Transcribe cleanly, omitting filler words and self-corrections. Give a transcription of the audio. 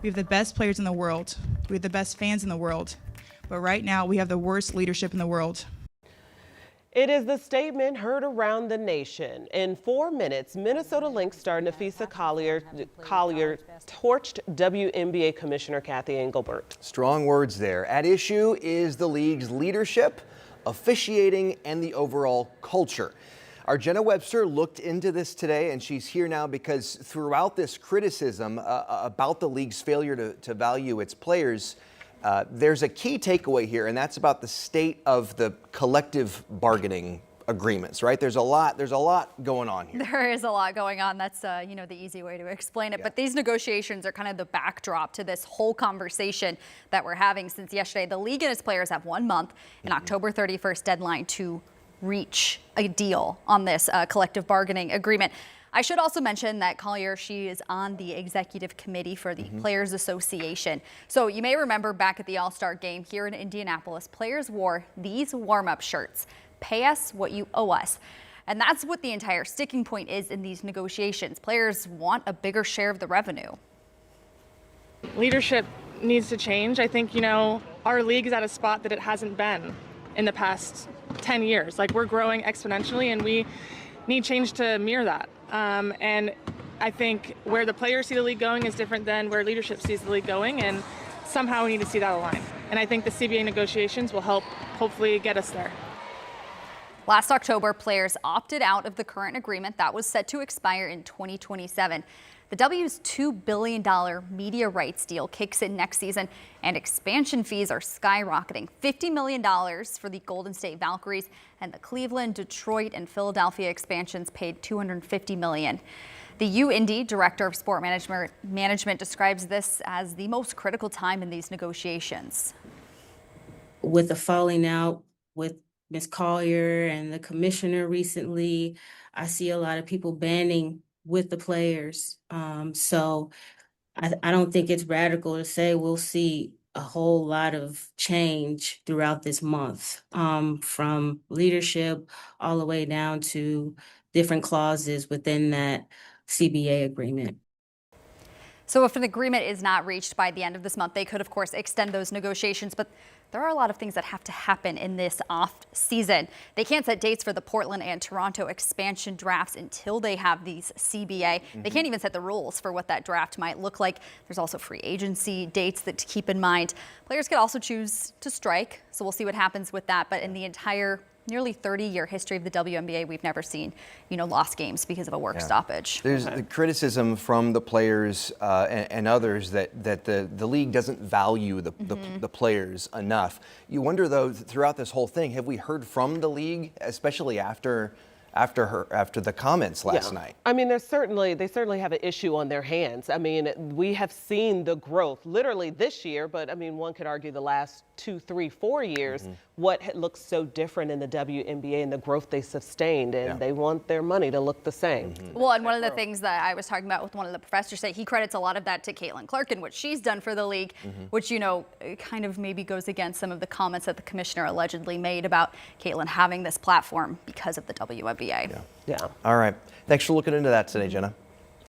We have the best players in the world. We have the best fans in the world. But right now, we have the worst leadership in the world. It is the statement heard around the nation. In 4 minutes, Minnesota Lynx star Napheesa Collier torched WNBA Commissioner Cathy Engelbert. Strong words there. At issue is the league's leadership, officiating, and the overall culture. Our Jenna Webster looked into this today, and she's here now because throughout this criticism about the league's failure to value its players, there's a key takeaway here, and that's about the state of the collective bargaining agreements, right? There's a lot going on here. There is a lot going on. That's, the easy way to explain it. Yeah. But these negotiations are kind of the backdrop to this whole conversation that we're having since yesterday. The league and its players have 1 month, an October 31st deadline to reach a deal on this collective bargaining agreement. I should also mention that Collier, she is on the executive committee for the Players Association. So you may remember back at the All-Star game here in Indianapolis, players wore these warm-up shirts, "Pay us what you owe us." And that's what the entire sticking point is in these negotiations. Players want a bigger share of the revenue. Leadership needs to change. I think, our league is at a spot that it hasn't been in the past 10 years. Like, we're growing exponentially and we need change to mirror that. And I think where the players see the league going is different than where leadership sees the league going, and somehow we need to see that align. And I think the CBA negotiations will help hopefully get us there. Last October, players opted out of the current agreement that was set to expire in 2027. The W's $2 billion media rights deal kicks in next season, and expansion fees are skyrocketing. $50 million for the Golden State Valkyries, and the Cleveland, Detroit, and Philadelphia expansions paid $250 million. The UIndy Director of Sport Management describes this as the most critical time in these negotiations. With the falling out with Ms. Collier and the commissioner recently, I see a lot of people banding with the players. So I don't think it's radical to say we'll see a whole lot of change throughout this month, from leadership all the way down to different clauses within that CBA agreement. So if an agreement is not reached by the end of this month, they could, of course, extend those negotiations. But there are a lot of things that have to happen in this off season. They can't set dates for the Portland and Toronto expansion drafts until they have these CBA. They can't even set the rules for what that draft might look like. There's also free agency dates that to keep in mind. Players could also choose to strike. So we'll see what happens with that. But in the entire nearly 30-year history of the WNBA, we've never seen, lost games because of a work stoppage. There's the criticism from the players and others that the league doesn't value the players enough. You wonder, though, throughout this whole thing, have we heard from the league, especially after the comments last night? I mean, they certainly have an issue on their hands. I mean, we have seen the growth literally this year, but I mean, one could argue the last 2, 3, 4 years, what looks so different in the WNBA and the growth they sustained, and they want their money to look the same. Well, and one of the things that I was talking about with one of the professors, say he credits a lot of that to Caitlin Clark and what she's done for the league, which, kind of maybe goes against some of the comments that the commissioner allegedly made about Caitlin having this platform because of the WNBA. Yeah. All right. Thanks for looking into that today, Jenna.